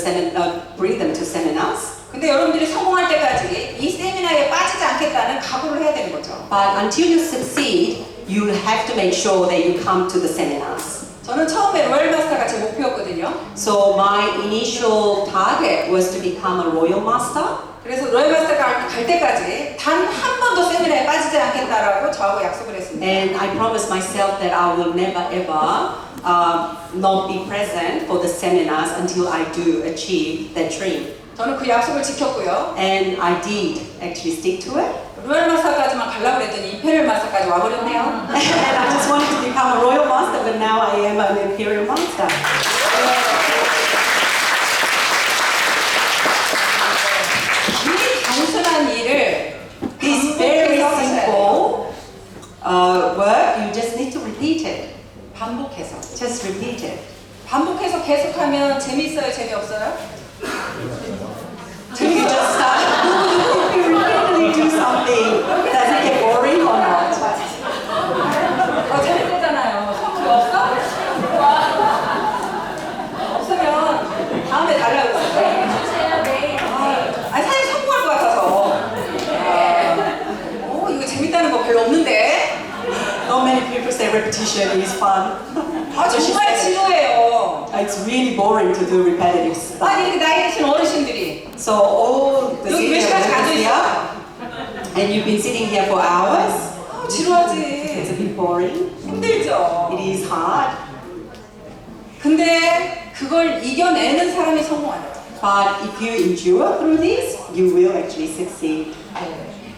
to seminars. 근데 여러분들이 성공할 때까지 이 세미나에 빠지지 않겠다는 각오를 해야 되는 거죠. But until you succeed, you have to make sure that you come to the seminars. 저는 처음에 로얄 마스터가 제 목표였거든요. So my initial target was to become a royal master. 그래서 로얄 마스터가 갈 때까지 단 한 번도 세미나에 빠지지 않겠다라고 저하고 약속을 했습니다. And I promised myself that I will never ever not be present for the seminars until I do achieve that dream. 저는 그 약속을 지켰고요. And I did actually stick to it. 로얄 마스터까지만 가려고 그랬더니 임페리얼 마스터까지 와버렸네요. And I just wanted to become a royal master, but now I am an imperial master. 이 단순한 일을 This very simple work, you just need to repeat it. 반복해서 Just repeat it. 반복해서 계속하면 재밌어요, 재미없어요? If you just start, if you repeatedly do something, does it get boring or not? 재밌대잖아요. 선물 없어? 없으면 다음에 달라고 했어요. 아니 사실 성공할 것 같아서. 이거 재밌다는 거 별로 없는데. Not many people say repetition is fun. 정말 지루해요. It's really boring to do repetitive stuff. 아니 이렇게 나이 드신 어르신들이 So all the 여기 몇 senior 시간씩 앉아 workers 있어요? here, and you've been sitting here for hours. It's a 지루하지. bit boring. 힘들죠. It is hard. 근데 그걸 이겨내는 사람이 성공하는 거예요. But if you endure through this, you will actually succeed.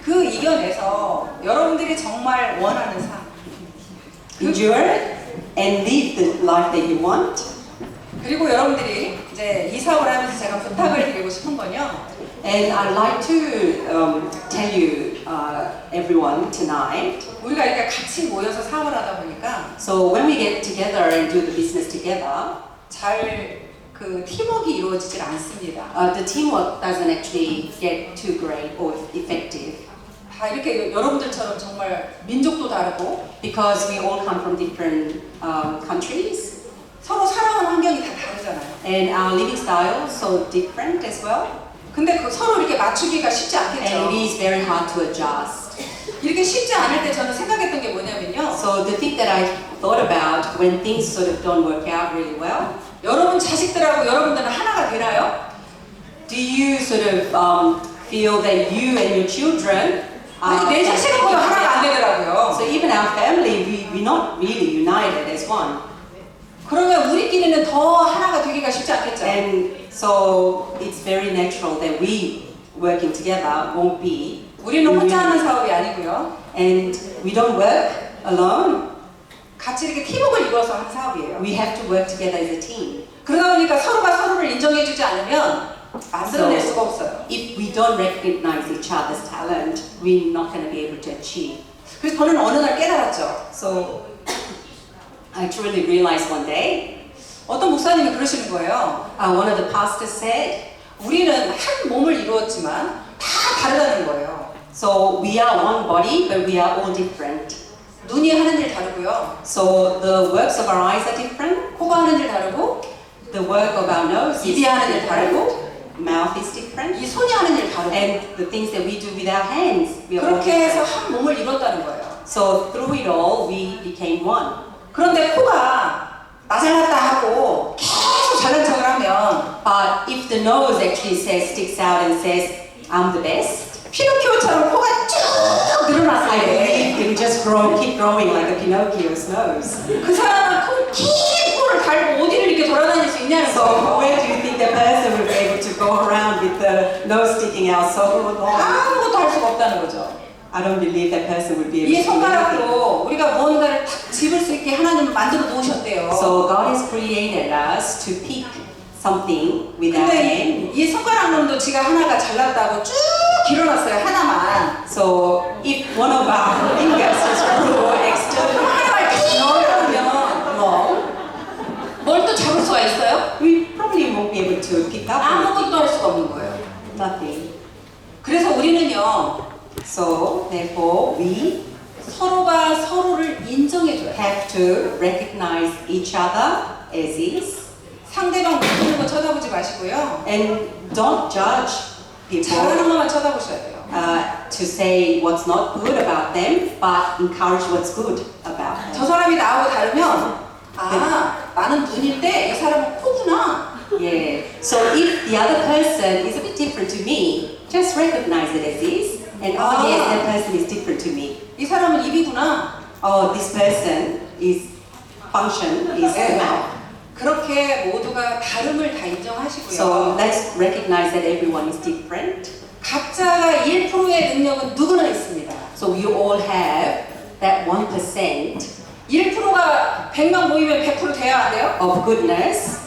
그 이겨내서 여러분들이 정말 원하는 삶. Endure and live the life that you want. 그리고 여러분들이 이제 이 사업을 하면서 제가 부탁을 드리고 싶은 건요. And I'd like to tell you, everyone, tonight. 우리가 이렇게 같이 모여서 사업을 하다 보니까 So when we get together and do the business together, 잘 그 팀워크가 이루어지질 않습니다. the teamwork doesn't actually get too great or effective 다 이렇게 여러분들처럼 정말 민족도 다르고 because we all come from different countries 서로 살아가는 환경이 다 다르잖아요. and our living style is so different as well. 근데 그 서로 이렇게 맞추기가 쉽지 And 않겠죠. it is very hard to adjust. 이렇게 쉽지 않을 때 저는 생각했던 게 뭐냐면요. So the thing that I thought about when things sort of don't work out really well, 여러분 자식들하고 여러분들은 하나가 되나요? do you sort of feel that you and your children 아니 내 자식하고도 하나가 안 되더라고요. So even our family, we're not really united as one. 그러면 우리끼리는 더 하나가 되기가 쉽지 않겠죠. And so it's very natural that we working together won't be. 우리는 혼자 하는 사업이 아니고요. And we don't work alone. 같이 이렇게 팀워크를 이루어서 하는 사업이에요. We have to work together as a team. 그러다 보니까 서로가 서로를 인정해주지 않으면 만들어낼 수가 없어요. If we don't recognize each other's talent, we're not going to be able to achieve. 그래서 저는 어느 날 깨달았죠. So I truly realized one day, 어떤 목사님이 그러시는 거예요. one of the pastors said, 우리는 한 몸을 이루었지만 다 다르다는 거예요. so we are one body, but we are all different. 눈이 하는 일 다르고요. So the works of our eyes are different. 코가 하는 일 다르고 The work of our nose is 입이 하는 일 different. 다르고 Mouth is different. 이 손이 하는 일 다르고 And the things that we do with our hands, we are all 그렇게 해서 different. 한 몸을 이뤘다는 거예요. So through it all, we became one. 그런데 코가 나 잘났다 하고 계속 잘난 척을 하면 But if the nose actually sticks out and says, I'm the best, 피노키오처럼 코가 쭉 늘어났을 I 때 believe it will just keep growing like a Pinocchio's nose. 그 사람은 긴 코를 달고 어디를 이렇게 돌아다닐 수 있냐는 So 거예요. where do you think the person will be able to go around with the nose sticking out so long? 아무것도 할 수가 없다는 거죠. I don't believe that person will be able 이 to do anything. 손가락으로 우리가 무언가를 탁 집을 수 있게 하나님을 만들어 놓으셨대요. So God has created us to pick something with our hand. 근데 이 손가락놈도 지가 하나가 잘났다고 쭉 길어놨어요. 하나만. So if one of our fingers is grew externally 하나를 쭉 넣으면 long, 뭘 또 잡을 수가 있어요? we probably won't be able to pick up anything. 아무것도 할 수가 없는 거예요. Nothing. 그래서 우리는요. So therefore we 서로가 서로를 인정해줘요. have to recognize each other as is 상대방 못하는 거 쳐다보지 마시고요. and don't judge 잘하는 people 것만 쳐다보셔야 돼요. to say what's not good about them, but encourage what's good about 저 them. 사람이 나하고 다르면 아 나는 눈인데 이 사람은 코구나. Yeah. So if the other person is a bit different to me, just recognize it as is, and oh yes, that person is different to me. 이 사람은 입이구나. Oh, this person is function is the mouth. 그렇게 모두가 다름을 다 인정하시고요. So let's recognize that everyone is different. 각자가 1%의 능력은 누구나 있습니다. So we all have that 1% 1%가 100명 모이면 100% 돼야 안 돼요? of goodness.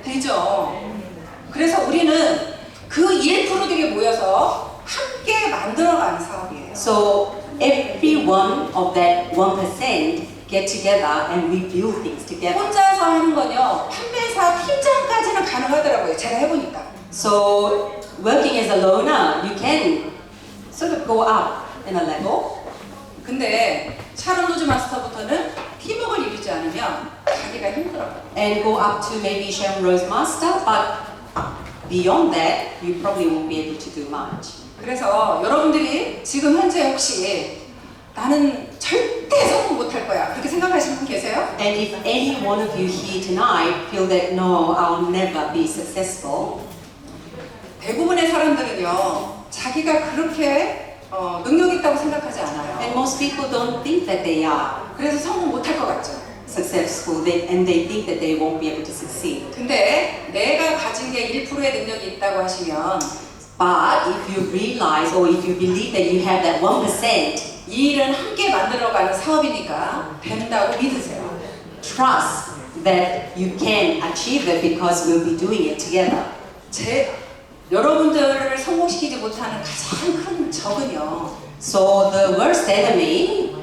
되죠. 그래서 우리는 그 1%들이 모여서 함께 만들어가는 사업이에요. So every one of that 1% get together and we build things together. 혼자서 하는 건요, 판매사 팀장까지는 가능하더라고요. 제가 해보니까. So working as a loner, you can sort of go up in a level. 근데 샤론 로즈 마스터부터는 팀워크를 이루지 않으면 자기가 힘들어요. And go up to maybe Sharon Rose Master, but beyond that, you probably won't be able to do much. 그래서 여러분들이 지금 현재 혹시 나는 절대 성공 못할 거야 그렇게 생각하시는 분 계세요? And if any one of you here tonight feel that no, I'll never be successful, 대부분의 사람들은요 자기가 그렇게 능력이 있다고 생각하지 않아요. And most people don't think that they are 그래서 성공 못할 것 같죠. successful and they think that they won't be able to succeed. 근데 내가 가진 게 1%의 능력이 있다고 하시면 But if you realize or if you believe that you have that 1%, 이 일은 함께 만들어가는 사업이니까 된다고 믿으세요. trust that you can achieve it because we'll be doing it together. 여러분들을 성공시키지 못하는 가장 큰 적은요. So the worst enemy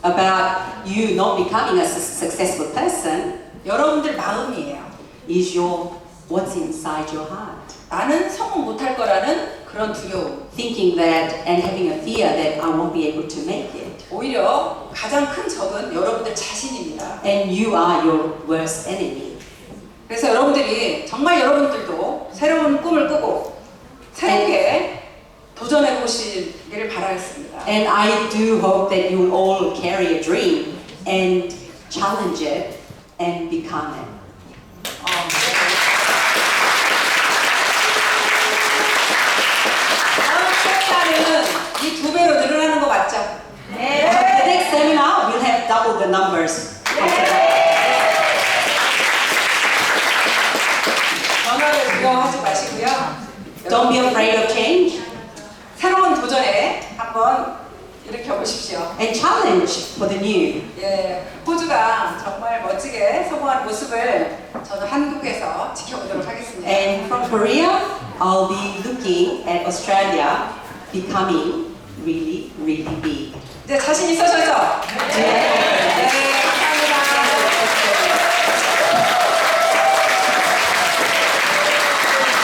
about you not becoming a successful person 여러분들 마음이에요. is what's inside your heart. 나는 성공 못할 거라는 그런 두려움. Thinking that and having a fear that I won't be able to make it. 오히려 가장 큰 적은 여러분들 자신입니다. And you are your worst enemy. 그래서 여러분들이 정말 여러분들도 새로운 꿈을 꾸고 새롭게 도전해 보시기를 바라겠습니다. And I do hope that you all carry a dream and challenge it and become it. 다음 세미나는 이 2배로 늘어나는 거 맞죠? The next seminar will have double the numbers. 변화를 두려워하지 마시고요. Don't be afraid of change 새로운 도전에 한번 일으켜 보십시오. and challenge for the new. 예, 호주가 정말 멋지게 성공한 모습을 저는 한국에서 지켜보도록 하겠습니다. And from Korea, I'll be looking at Australia becoming really, really big. 이제 자신 있으셔죠? Do you have